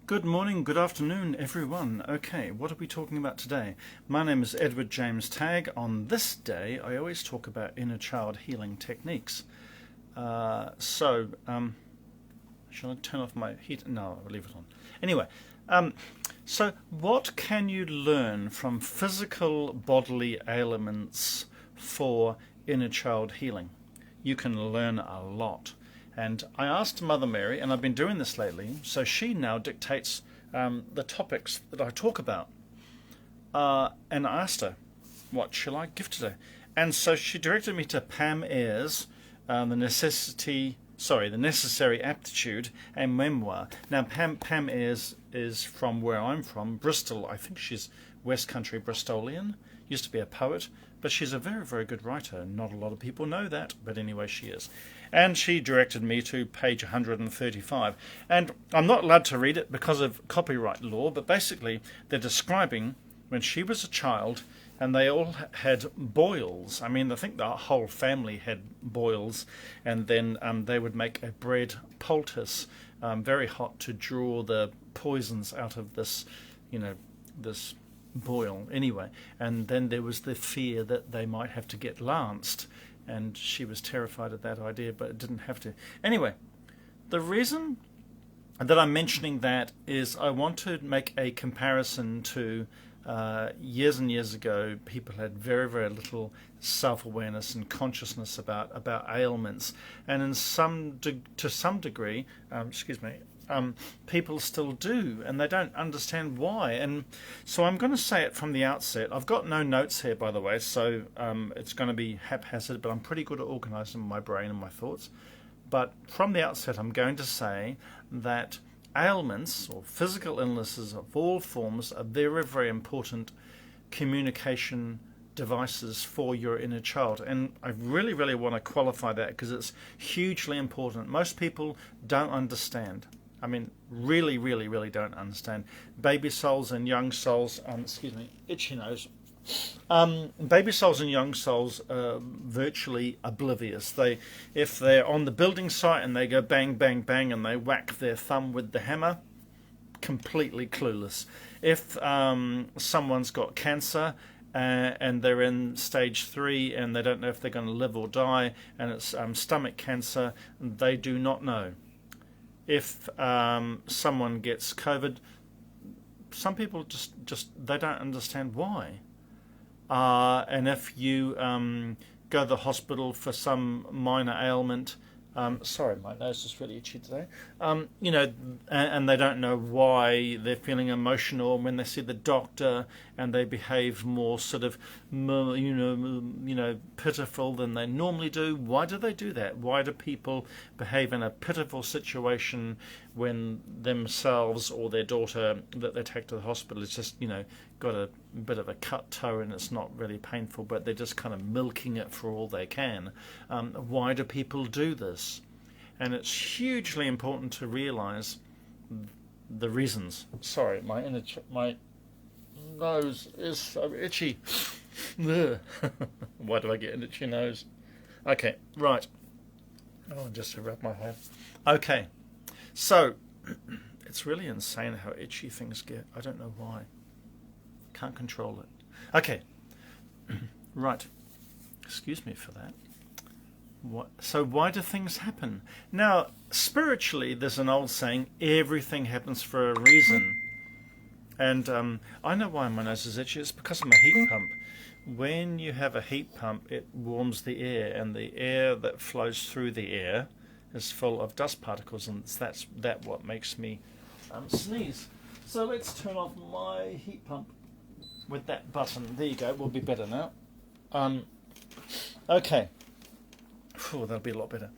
Good morning, good afternoon, everyone. Okay, what are we talking about today? My name is Edward James Tagg. On this day, I always talk about inner child healing techniques. Shall I turn off my heat? No, I'll leave it on. Anyway, so what can you learn from physical bodily ailments for inner child healing? You can learn a lot. And I asked Mother Mary, and I've been doing this lately, so she now dictates the topics that I talk about. And I asked her, what shall I give today? And so she directed me to Pam Ayres, The Necessary Aptitude, a memoir. Now, Pam Ayres is from where I'm from, Bristol. I think she's West Country Bristolian, used to be a poet, but she's a very, very good writer. Not a lot of people know that, but anyway, she is. And she directed me to page 135. And I'm not allowed to read it because of copyright law, but basically they're describing when she was a child and they all had boils. I mean, I think the whole family had boils, and then they would make a bread poultice, very hot, to draw the poisons out of this, this boil anyway. And then there was the fear that they might have to get lanced, and she was terrified of that idea, but it didn't have to. Anyway, the reason that I'm mentioning that is I want to make a comparison to years and years ago. People had very, very little self-awareness and consciousness about ailments, and to some degree, people still do, and they don't understand why. And so I'm going to say it from the outset. I've got no notes here, by the way, so it's going to be haphazard, but I'm pretty good at organising my brain and my thoughts. But from the outset, I'm going to say that ailments, or physical illnesses of all forms, are very, very important communication devices for your inner child. And I really, really want to qualify that because it's hugely important. Most people don't understand. I mean, really, really, really don't understand. Baby souls and young souls, itchy nose. Baby souls and young souls are virtually oblivious. If they're on the building site and they go bang, bang, bang, and they whack their thumb with the hammer, completely clueless. If someone's got cancer and they're in stage 3 and they don't know if they're going to live or die, and it's stomach cancer, they do not know. If someone gets COVID, some people just they don't understand why. And if you go to the hospital for some minor ailment, sorry, my nose is really itchy today. And they don't know why they're feeling emotional when they see the doctor, and they behave more sort of, pitiful than they normally do. Why do they do that? Why do people behave in a pitiful situation when themselves or their daughter that they take to the hospital is just, got a bit of a cut toe and it's not really painful, but they're just kind of milking it for all they can? Why do people do this? And it's hugely important to realize the reasons. Sorry, my nose is so itchy. Why do I get an itchy nose? Okay, right. Oh, just to rub my head. Okay, so it's really insane how itchy things get. I don't know why. Can't control it. Okay, right. Excuse me for that. So why do things happen? Now, spiritually, there's an old saying, everything happens for a reason. And I know why my nose is itchy. It's because of my heat pump. When you have a heat pump, it warms the air, and the air that flows through the air is full of dust particles, and that's what makes me sneeze. So let's turn off my heat pump with that button. There you go. We'll be better now. Okay. That'll be a lot better.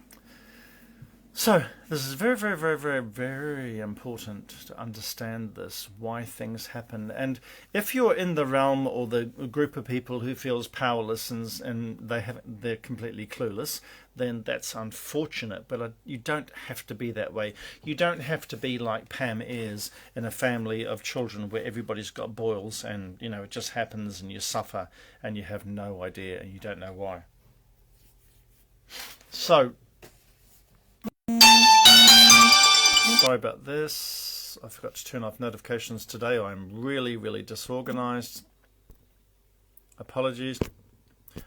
So this is very, very, very, very, very important to understand this, why things happen. And if you're in the realm or the group of people who feels powerless and they're completely clueless, then that's unfortunate. But you don't have to be that way. You don't have to be like Pam Ayres in a family of children where everybody's got boils and it just happens and you suffer and you have no idea and you don't know why. So sorry about this. Yes, I forgot to turn off notifications today. I'm really, really disorganized. Apologies.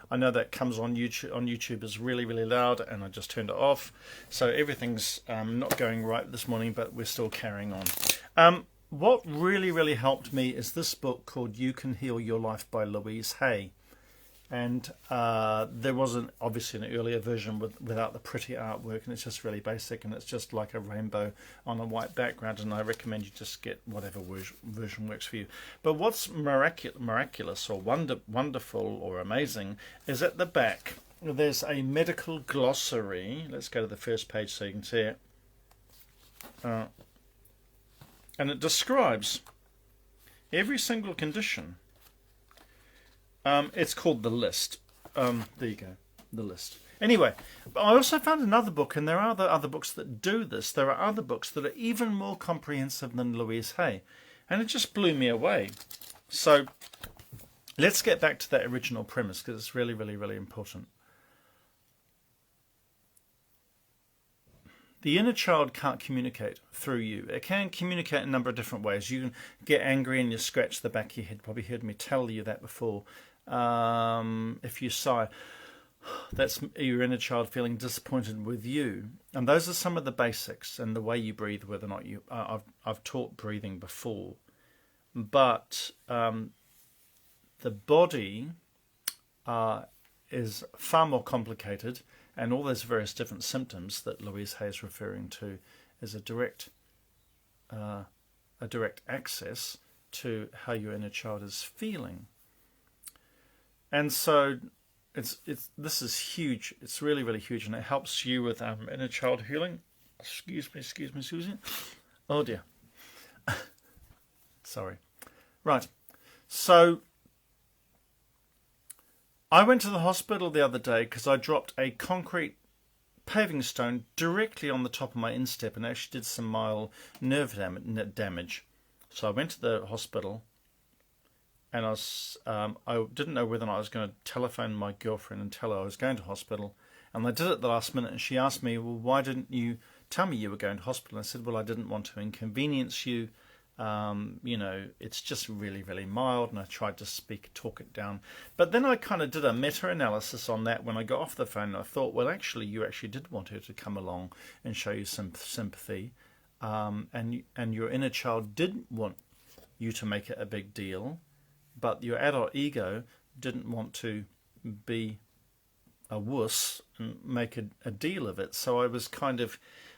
I know that comes on YouTube is really, really loud, and I just turned it off. So everything's not going right this morning, but we're still carrying on. What really, really helped me is this book called You Can Heal Your Life by Louise Hay. And there was obviously an earlier version without the pretty artwork, and it's just really basic, and it's just like a rainbow on a white background, and I recommend you just get whatever version works for you. But what's miraculous or wonderful or amazing is at the back there's a medical glossary. Let's go to the first page so you can see it. And it describes every single condition. It's called The List. There you go, The List. Anyway, but I also found another book, and there are other books that do this. There are other books that are even more comprehensive than Louise Hay, and it just blew me away. So let's get back to that original premise, because it's really, really, really important. The inner child can't communicate through you. It can communicate in a number of different ways. You can get angry and you scratch the back of your head. Probably heard me tell you that before. If you sigh, that's your inner child feeling disappointed with you. And those are some of the basics, and the way you breathe, whether or not you... I've taught breathing before. But the body is far more complicated, and all those various different symptoms that Louise Hay is referring to is a direct access to how your inner child is feeling. And so this is huge. It's really, really huge, and it helps you with inner child healing. Excuse me, Susie. Oh dear. Sorry. Right. So I went to the hospital the other day because I dropped a concrete paving stone directly on the top of my instep, and actually did some mild nerve damage. So I went to the hospital, and I didn't know whether or not I was going to telephone my girlfriend and tell her I was going to hospital. And I did it at the last minute, and she asked me, well, why didn't you tell me you were going to hospital? And I said, well, I didn't want to inconvenience you. It's just really, really mild, and I tried to talk it down. But then I kind of did a meta-analysis on that when I got off the phone, and I thought, well, actually, you actually did want her to come along and show you some sympathy, and your inner child didn't want you to make it a big deal, but your adult ego didn't want to be a wuss and make a deal of it. So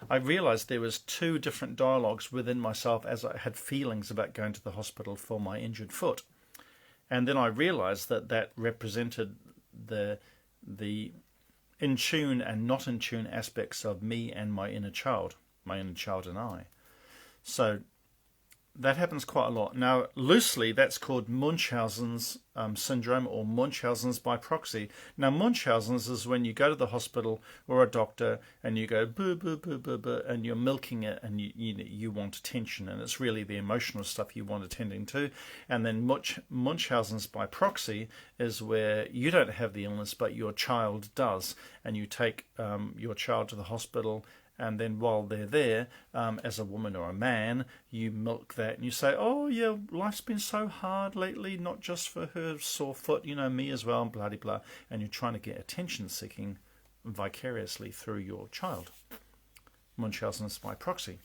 I realized there was two different dialogues within myself as I had feelings about going to the hospital for my injured foot. And then I realized that represented the in tune and not in tune aspects of me and my inner child and I. So that happens quite a lot. Now, loosely, that's called Munchausen's syndrome, or Munchausen's by proxy. Now, Munchausen's is when you go to the hospital or a doctor and you go boo, boo, boo, boo, boo, and you're milking it, and you want attention, and it's really the emotional stuff you want attending to. And then Munchausen's by proxy is where you don't have the illness, but your child does, and you take your child to the hospital. And then while they're there, as a woman or a man, you milk that and you say, oh, yeah, life's been so hard lately, not just for her sore foot, me as well, blah, blah, blah. And you're trying to get attention-seeking vicariously through your child. Munchausen's by proxy.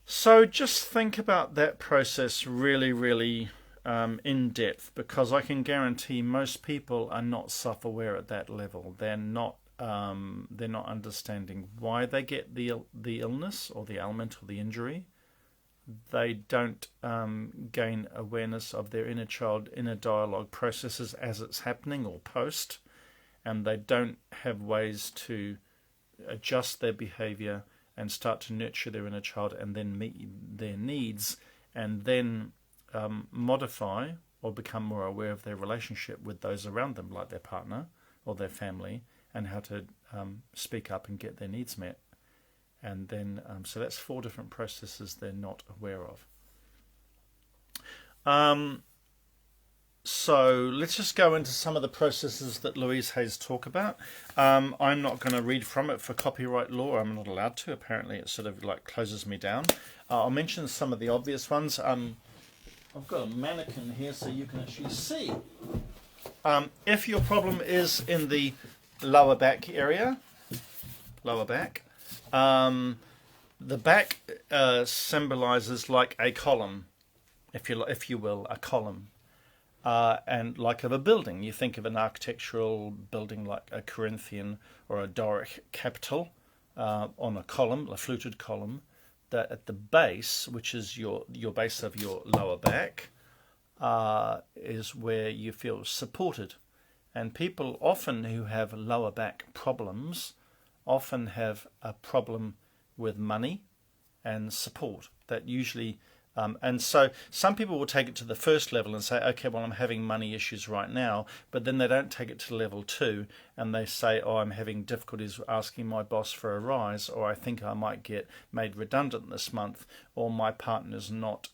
So just think about that process really, really in depth, because I can guarantee most people are not self-aware at that level. They're not understanding why they get the illness or the ailment or the injury. They don't gain awareness of their inner child, inner dialogue processes as it's happening or post, and they don't have ways to adjust their behavior and start to nurture their inner child and then meet their needs, and then modify or become more aware of their relationship with those around them, like their partner or their family, and how to speak up and get their needs met. And then, so that's 4 different processes they're not aware of. So let's just go into some of the processes that Louise Hay's talk about. I'm not going to read from it for copyright law. I'm not allowed to. Apparently, it sort of like closes me down. I'll mention some of the obvious ones. I've got a mannequin here so you can actually see. If your problem is in the lower back area, lower back, the back symbolizes like a column, if you will, a column. And like of a building, you think of an architectural building like a Corinthian or a Doric capital on a column, a fluted column, that at the base, which is your base of your lower back, is where you feel supported. And people often who have lower back problems often have a problem with money and support. That usually and so some people will take it to the first level and say, okay, well, I'm having money issues right now, but then they don't take it to level 2 and they say, oh, I'm having difficulties asking my boss for a rise, or I think I might get made redundant this month, or my partner's not,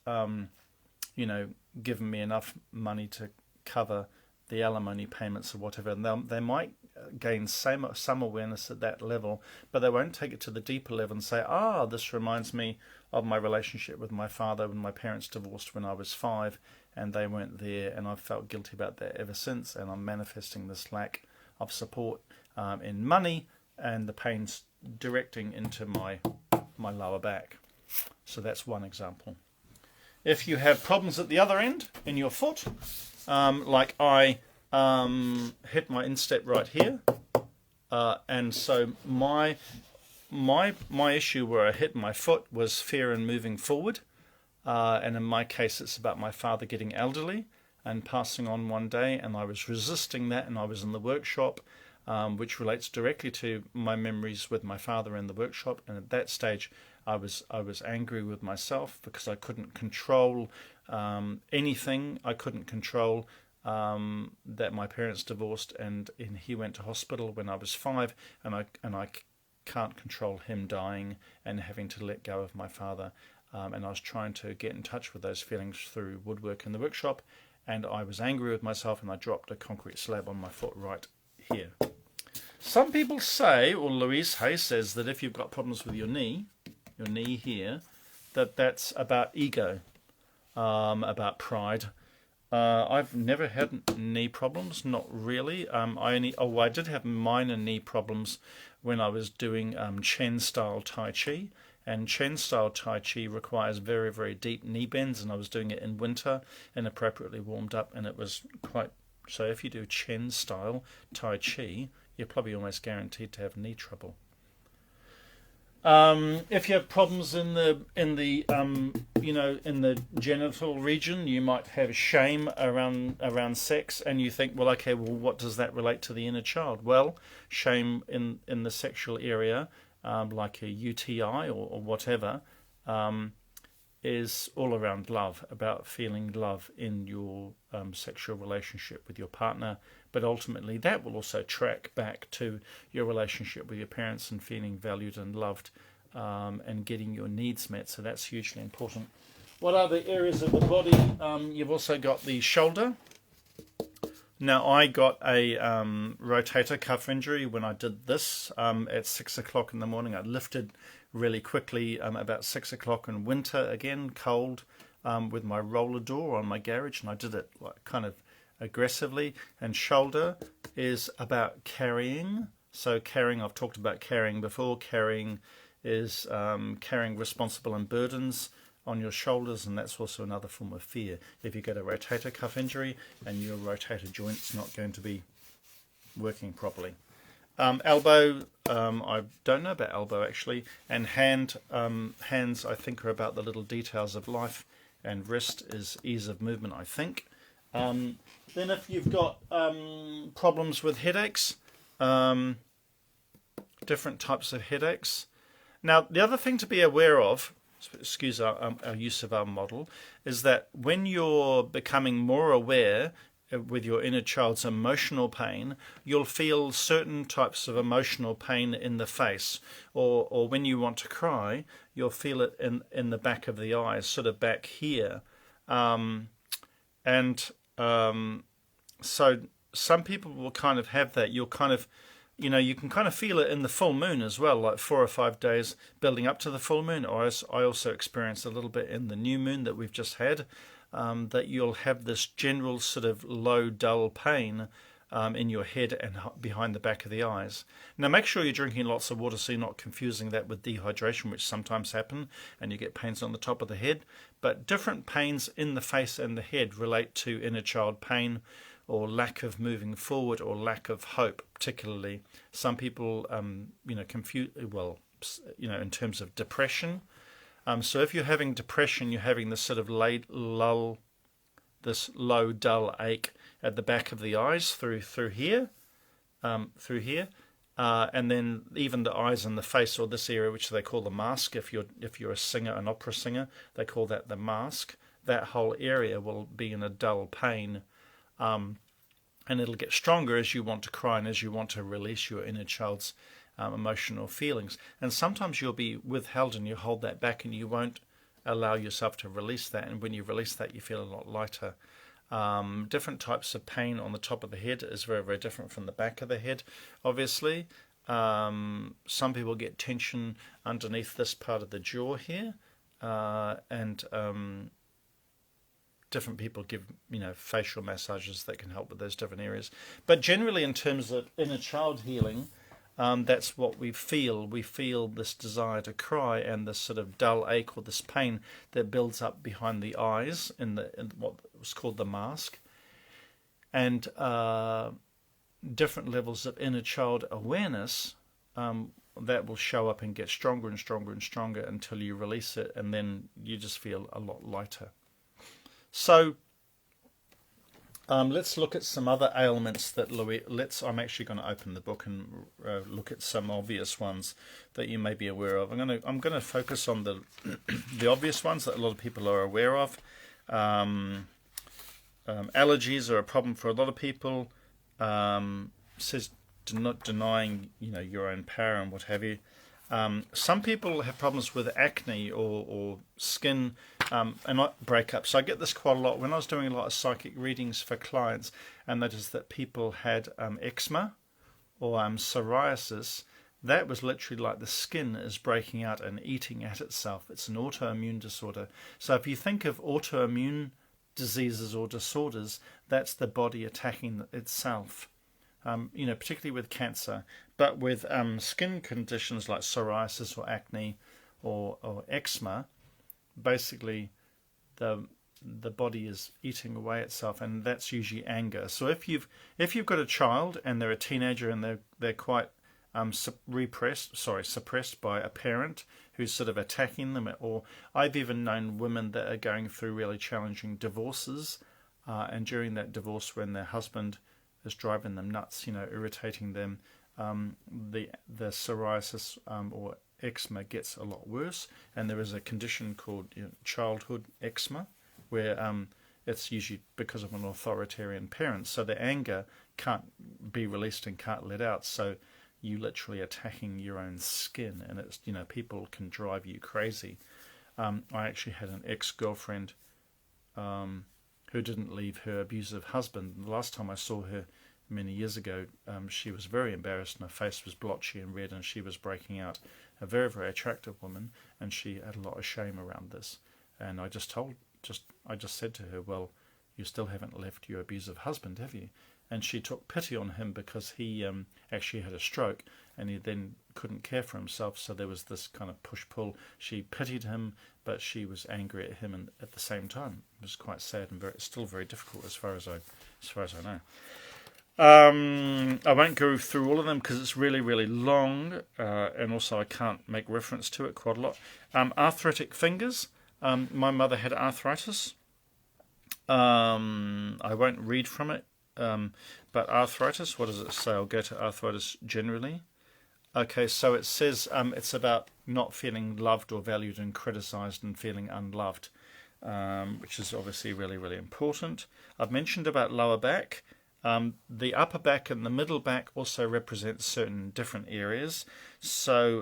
giving me enough money to cover the alimony payments or whatever. And they might gain some awareness at that level, but they won't take it to the deeper level and say, this reminds me of my relationship with my father when my parents divorced when I was 5 and they weren't there, and I've felt guilty about that ever since, and I'm manifesting this lack of support in money, and the pain's directing into my lower back. So that's one example. If you have problems at the other end in your foot, like I hit my instep right here, and so my issue where I hit my foot was fear in moving forward, and in my case it's about my father getting elderly and passing on one day, and I was resisting that, and I was in the workshop, which relates directly to my memories with my father in the workshop, and at that stage I was angry with myself because I couldn't control anything. I couldn't control that my parents divorced and he went to hospital when I was 5, and I can't control him dying and having to let go of my father, and I was trying to get in touch with those feelings through woodwork in the workshop, and I was angry with myself and I dropped a concrete slab on my foot right here. Some people say, or Louise Hay says, that if you've got problems with your knee here, that's about ego, about pride. I've never had knee problems, not really. I did have minor knee problems when I was doing Chen style Tai Chi, and Chen style Tai Chi requires very, very deep knee bends, and I was doing it in winter, inappropriately warmed up, and it was quite. So if you do Chen style Tai Chi, you're probably almost guaranteed to have knee trouble. If you have problems in the genital region, you might have shame around sex, and you think, well, okay, well, what does that relate to the inner child? Well, shame in the sexual area, like a UTI or whatever, is all around love, about feeling love in your sexual relationship with your partner. But ultimately that will also track back to your relationship with your parents and feeling valued and loved, and getting your needs met. So that's hugely important. What are the areas of the body? You've also got the shoulder. Now I got a rotator cuff injury when I did this at 6 o'clock in the morning. I lifted really quickly about 6 o'clock in winter, again cold, with my roller door on my garage, and I did it like kind of aggressively. And shoulder is about carrying. So carrying, I've talked about carrying before. Carrying is carrying responsible and burdens on your shoulders, and that's also another form of fear. If you get a rotator cuff injury and your rotator joint's not going to be working properly. Elbow, I don't know about elbow actually, and hands I think are about the little details of life, and wrist is ease of movement, I think. Then if you've got problems with headaches, different types of headaches. Now the other thing to be aware of, excuse our use of our model, is that when you're becoming more aware with your inner child's emotional pain, you'll feel certain types of emotional pain in the face, or when you want to cry, you'll feel it in the back of the eyes, sort of back here, and So some people will kind of have that. You'll kind of, you can kind of feel it in the full moon as well, like 4 or 5 days building up to the full moon. Or I also experienced a little bit in the new moon that we've just had, that you'll have this general sort of low, dull pain in your head and behind the back of the eyes. Now make sure you're drinking lots of water so you're not confusing that with dehydration, which sometimes happen, and you get pains on the top of the head. But different pains in the face and the head relate to inner child pain, or lack of moving forward, or lack of hope. Particularly, some people, confuse. Well, in terms of depression. So if you're having depression, you're having this sort of this low, dull ache at the back of the eyes through here, and then even the eyes and the face, or this area which they call the mask. If you're a singer, an opera singer, they call that the mask. That whole area will be in a dull pain. And it'll get stronger as you want to cry and as you want to release your inner child's emotional feelings. And sometimes you'll be withheld and you hold that back and you won't allow yourself to release that. And when you release that, you feel a lot lighter. Different types of pain on the top of the head is very, very different from the back of the head, obviously. Some people get tension underneath this part of the jaw here. And different people give, facial massages that can help with those different areas. But generally, in terms of inner child healing, that's what we feel. We feel this desire to cry and this sort of dull ache or this pain that builds up behind the eyes in what was called the mask. And different levels of inner child awareness that will show up and get stronger and stronger and stronger until you release it, and then you just feel a lot lighter. So let's look at some other ailments that I'm actually going to open the book and look at some obvious ones that you may be aware of. I'm going to focus on the the obvious ones that a lot of people are aware of. Allergies are a problem for a lot of people. Says not denying your own power and what have you. Some people have problems with acne or skin and breakups. So I get this quite a lot. When I was doing a lot of psychic readings for clients, I noticed that people had eczema or psoriasis. That was literally like the skin is breaking out and eating at itself. It's an autoimmune disorder. So if you think of autoimmune diseases or disorders, that's the body attacking itself. Particularly with cancer, but with skin conditions like psoriasis or acne or eczema, basically the body is eating away itself, and that's usually anger. So if you've got a child and they're a teenager and they're quite suppressed by a parent who's sort of attacking them, or I've even known women that are going through really challenging divorces, and during that divorce, when their husband is driving them nuts, irritating them, the psoriasis or eczema gets a lot worse, and there is a condition called childhood eczema, where it's usually because of an authoritarian parent, so the anger can't be released and can't let out, so you literally attacking your own skin, and it's people can drive you crazy. I actually had an ex-girlfriend who didn't leave her abusive husband. The last time I saw her many years ago, she was very embarrassed and her face was blotchy and red and she was breaking out. A very, very attractive woman, and she had a lot of shame around this. And I just said to her, well, you still haven't left your abusive husband, have you? And she took pity on him because he actually had a stroke and he then couldn't care for himself, so there was this kind of push-pull. She pitied him, but she was angry at him, and at the same time it was quite sad and still very difficult as far as I know. I won't go through all of them because it's really, really long, and also I can't make reference to it quite a lot. Arthritic fingers. My mother had arthritis. I won't read from it. But arthritis, what does it say? I'll go to arthritis generally. Okay, so it says it's about not feeling loved or valued and criticized and feeling unloved, which is obviously really, really important. I've mentioned about lower back. The upper back and the middle back also represent certain different areas. So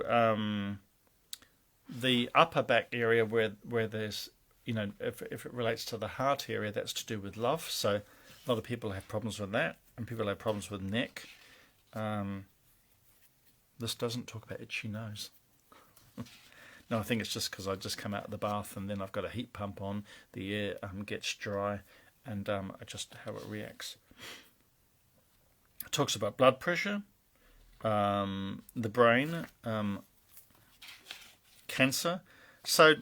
the upper back area where there's, if it relates to the heart area, that's to do with love. So A lot of people have problems with that, and people have problems with neck. This doesn't talk about itchy nose. No, I think it's just because I just come out of the bath and then I've got a heat pump on. The air gets dry, and just how it reacts. It talks about blood pressure, the brain, cancer. So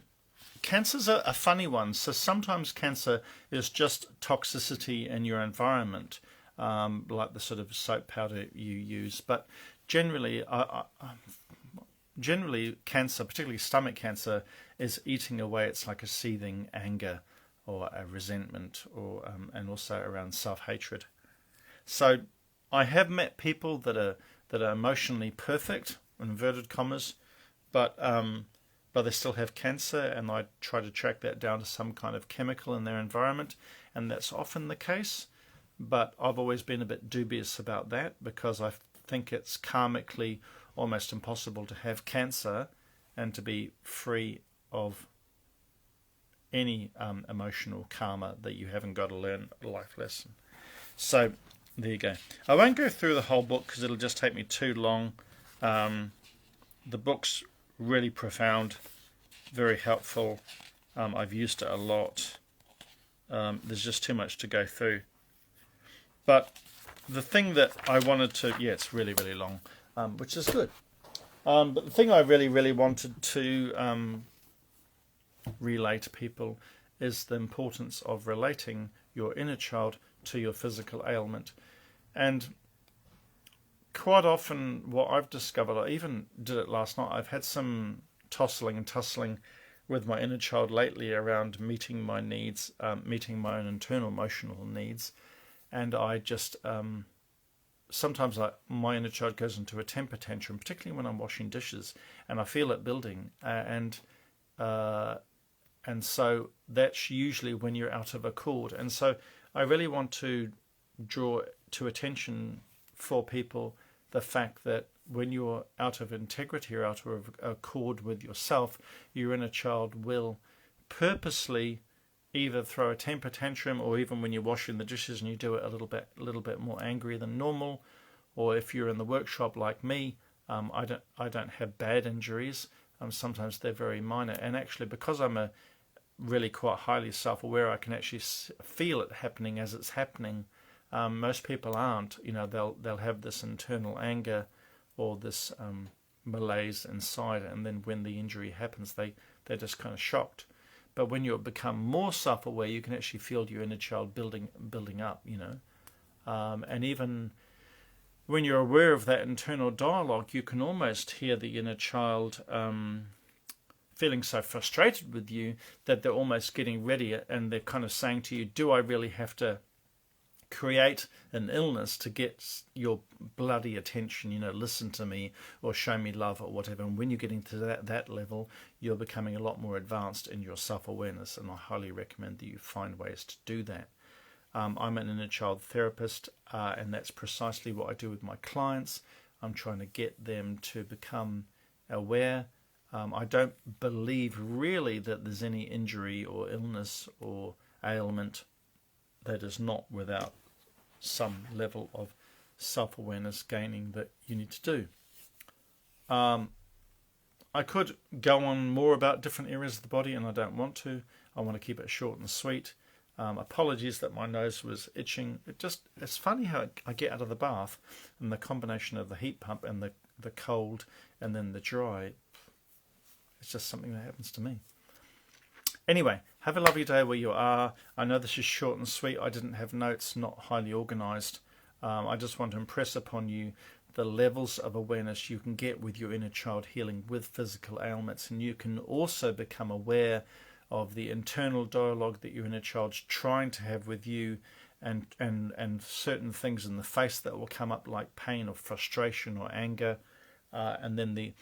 cancer's a funny one. So sometimes cancer is just toxicity in your environment, like the sort of soap powder you use. But generally, generally cancer, particularly stomach cancer, is eating away. It's like a seething anger or a resentment, or and also around self-hatred. So I have met people that are emotionally perfect, inverted commas, but they still have cancer, and I try to track that down to some kind of chemical in their environment, and that's often the case. But I've always been a bit dubious about that, because I think it's karmically almost impossible to have cancer and to be free of any emotional karma that you haven't got to learn a life lesson. So there you go. I won't go through the whole book because it'll just take me too long. The book's really profound, very helpful. I've used it a lot. There's just too much to go through. But the thing that I wanted to... Yeah, it's really, really long, which is good. But the thing I really, really wanted to relay to people is the importance of relating your inner child to your physical ailment. And quite often what I've discovered, I even did it last night, I've had some tossling and tussling with my inner child lately around meeting my needs, meeting my own internal emotional needs. And I just, sometimes my inner child goes into a temper tantrum, particularly when I'm washing dishes, and I feel it building. And so that's usually when you're out of accord. And so I really want to draw to attention for people the fact that when you're out of integrity or out of accord with yourself, your inner child will purposely either throw a temper tantrum, or even when you're washing the dishes and you do it a little bit more angry than normal, or if you're in the workshop like me, I don't have bad injuries. Sometimes they're very minor, and actually because I'm a really quite highly self-aware, I can actually feel it happening as it's happening. Most people aren't. You know, they'll have this internal anger or this malaise inside, and then when the injury happens, they're just kind of shocked. But when you become more self-aware, you can actually feel your inner child building up. You know, and even when you're aware of that internal dialogue, you can almost hear the inner child feeling so frustrated with you that they're almost getting ready, and they're kind of saying to you, do I really have to create an illness to get your bloody attention, you know, listen to me or show me love or whatever. And when you're getting to that level, you're becoming a lot more advanced in your self-awareness, and I highly recommend that you find ways to do that. I'm an inner child therapist, and that's precisely what I do with my clients. I'm trying to get them to become aware. I don't believe really that there's any injury or illness or ailment that is not without some level of self-awareness gaining that you need to do. I could go on more about different areas of the body, and I don't want to. I want to keep it short and sweet. Apologies that my nose was itching. It's funny how I get out of the bath, and the combination of the heat pump and the cold and then the dry, it's just something that happens to me. Anyway, have a lovely day where you are. I know this is short and sweet. I didn't have notes, not highly organized. I just want to impress upon you the levels of awareness you can get with your inner child healing with physical ailments, and you can also become aware of the internal dialogue that your inner child's trying to have with you, and certain things in the face that will come up like pain or frustration or anger, and then the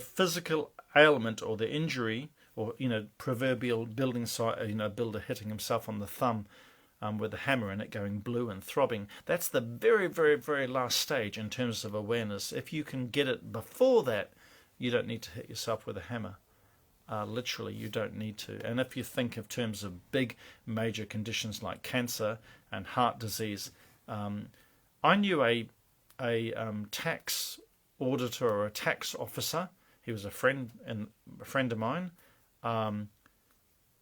physical ailment or the injury, or proverbial building site, builder hitting himself on the thumb with a hammer and it going blue and throbbing. That's the very, very, very last stage in terms of awareness. If you can get it before that, you don't need to hit yourself with a hammer. Literally, you don't need to. And if you think of terms of big major conditions like cancer and heart disease, I knew a tax auditor or a tax officer. He was a friend of mine, and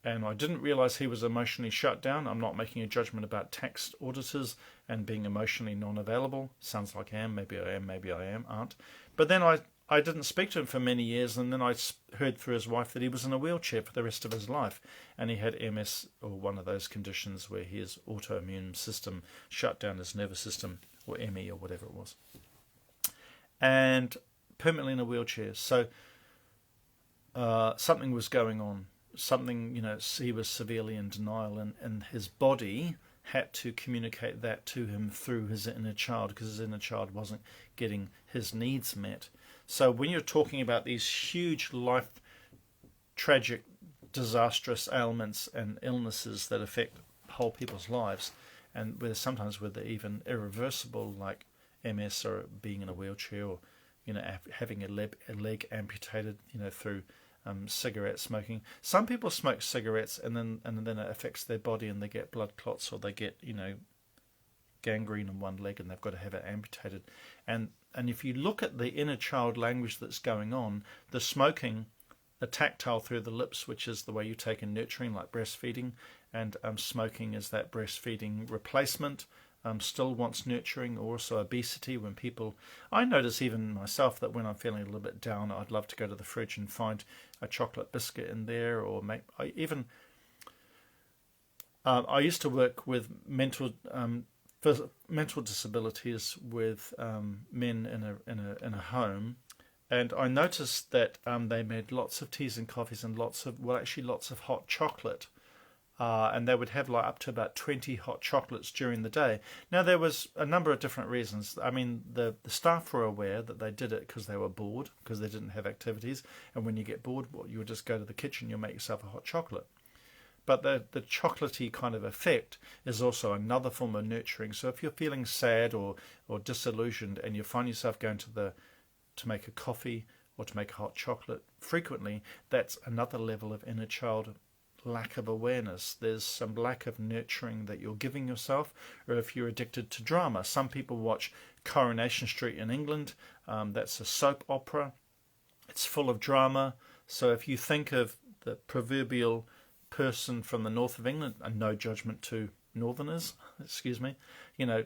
I didn't realize he was emotionally shut down. I'm not making a judgment about tax auditors and being emotionally non-available. Sounds like I am. Maybe I am. Maybe I aren't. But then I didn't speak to him for many years, and then I heard through his wife that he was in a wheelchair for the rest of his life, and he had MS, or one of those conditions where his autoimmune system shut down his nervous system, or ME, or whatever it was, and permanently in a wheelchair. So something was going on. Something, he was severely in denial, and his body had to communicate that to him through his inner child, because his inner child wasn't getting his needs met. So when you're talking about these huge life, tragic, disastrous ailments and illnesses that affect whole people's lives, and sometimes with the even irreversible, like MS or being in a wheelchair, or having a leg amputated, through cigarette smoking. Some people smoke cigarettes and then it affects their body, and they get blood clots, or they get gangrene in one leg, and they've got to have it amputated. And if you look at the inner child language that's going on, the smoking, the tactile through the lips, which is the way you take in nurturing, like breastfeeding, and smoking is that breastfeeding replacement. Still wants nurturing. Also obesity. When people, I notice even myself that when I'm feeling a little bit down, I'd love to go to the fridge and find a chocolate biscuit in there, or I used to work with mental disabilities with men in a home, and I noticed that they made lots of teas and coffees and lots of hot chocolate. And they would have up to about 20 hot chocolates during the day. Now, there was a number of different reasons. I mean, the staff were aware that they did it because they were bored, because they didn't have activities. And when you get bored, you would just go to the kitchen, you'll make yourself a hot chocolate. But the chocolatey kind of effect is also another form of nurturing. So if you're feeling sad or disillusioned, and you find yourself going to make a coffee or to make a hot chocolate frequently, that's another level of inner child lack of awareness. There's some lack of nurturing that you're giving yourself. Or if you're addicted to drama, some people watch Coronation Street in England. That's a soap opera. It's full of drama. So if you think of the proverbial person from the north of England, and no judgment to northerners, excuse me, if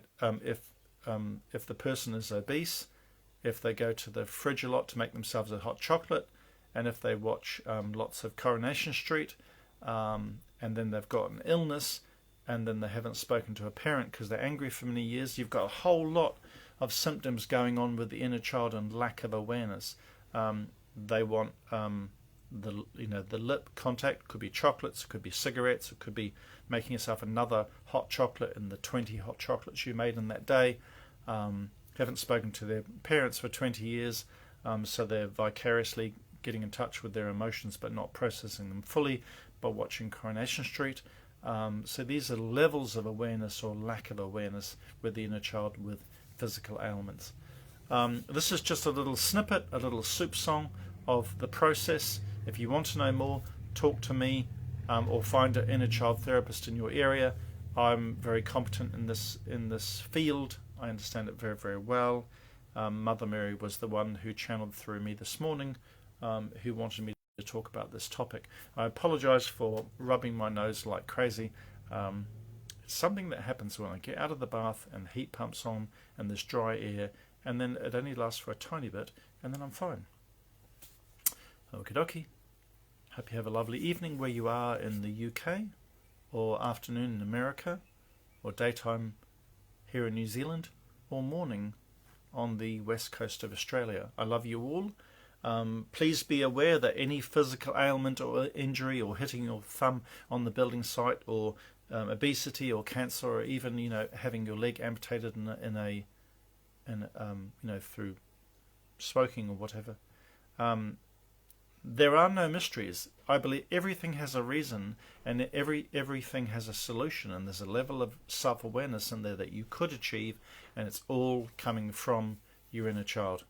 the person is obese, if they go to the fridge a lot to make themselves a hot chocolate, and if they watch lots of Coronation Street, and then they've got an illness, and then they haven't spoken to a parent because they're angry for many years, you've got a whole lot of symptoms going on with the inner child and lack of awareness. They want the lip contact. Could be chocolates, it could be cigarettes, it could be making yourself another hot chocolate in the 20 hot chocolates you made in that day. Haven't spoken to their parents for 20 years, so they're vicariously getting in touch with their emotions but not processing them fully by watching Coronation Street. So these are levels of awareness or lack of awareness with the inner child with physical ailments. This is just a little snippet, a little soup song of the process. If you want to know more, talk to me, or find an inner child therapist in your area. I'm very competent in this field. I understand it very, very well. Mother Mary was the one who channeled through me this morning, who wanted me to talk about this topic. I apologize for rubbing my nose like crazy. It's something that happens when I get out of the bath and the heat pumps on and there's dry air, and then it only lasts for a tiny bit, and then I'm fine. Okie dokie. Hope you have a lovely evening where you are in the UK, or afternoon in America, or daytime here in New Zealand, or morning on the west coast of Australia. I love you all. Please be aware that any physical ailment or injury, or hitting your thumb on the building site, or obesity or cancer, or even having your leg amputated through smoking or whatever, there are no mysteries. I believe everything has a reason, and everything has a solution, and there's a level of self-awareness in there that you could achieve, and it's all coming from your inner child.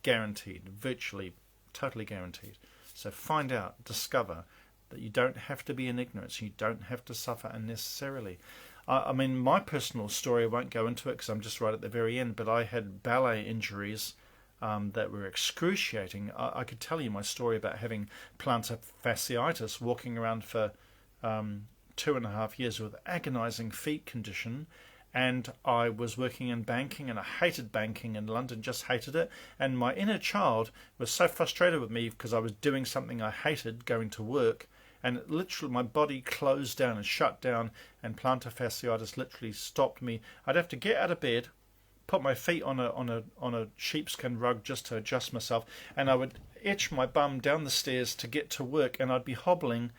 Guaranteed, virtually, totally guaranteed. So find out, discover that you don't have to be in ignorance. You don't have to suffer unnecessarily. I mean, my personal story, I won't go into it because I'm just right at the very end, but I had ballet injuries that were excruciating. I could tell you my story about having plantar fasciitis, walking around for 2.5 years with agonizing feet condition. And I was working in banking, and I hated banking in London, just hated it. And my inner child was so frustrated with me because I was doing something I hated, going to work, and literally my body closed down and shut down, and plantar fasciitis literally stopped me. I'd have to get out of bed, put my feet on a sheepskin rug just to adjust myself, and I would etch my bum down the stairs to get to work, and I'd be hobbling,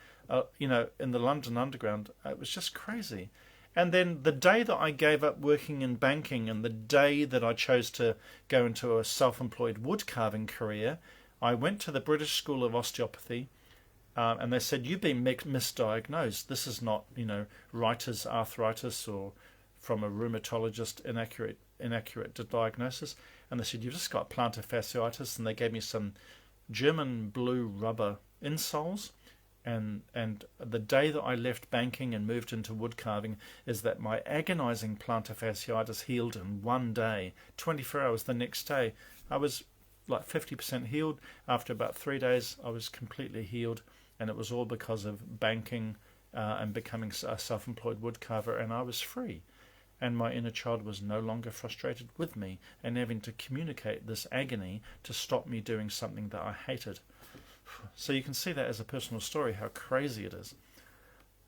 in the London Underground. It was just crazy. And then the day that I gave up working in banking and the day that I chose to go into a self-employed wood carving career, I went to the British School of Osteopathy, and they said, you've been misdiagnosed. This is not, writer's arthritis or from a rheumatologist inaccurate diagnosis. And they said, you've just got plantar fasciitis, and they gave me some German blue rubber insoles. And the day that I left banking and moved into wood carving is that my agonizing plantar fasciitis healed in one day. 24 hours the next day, I was like 50% healed. After about 3 days, I was completely healed, and it was all because of banking and becoming a self-employed wood carver, and I was free. And my inner child was no longer frustrated with me and having to communicate this agony to stop me doing something that I hated. So you can see that as a personal story, how crazy it is.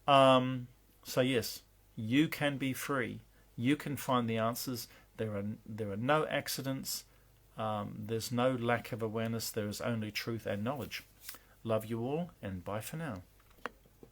So yes, you can be free. You can find the answers. There are no accidents. There's no lack of awareness. There is only truth and knowledge. Love you all, and bye for now.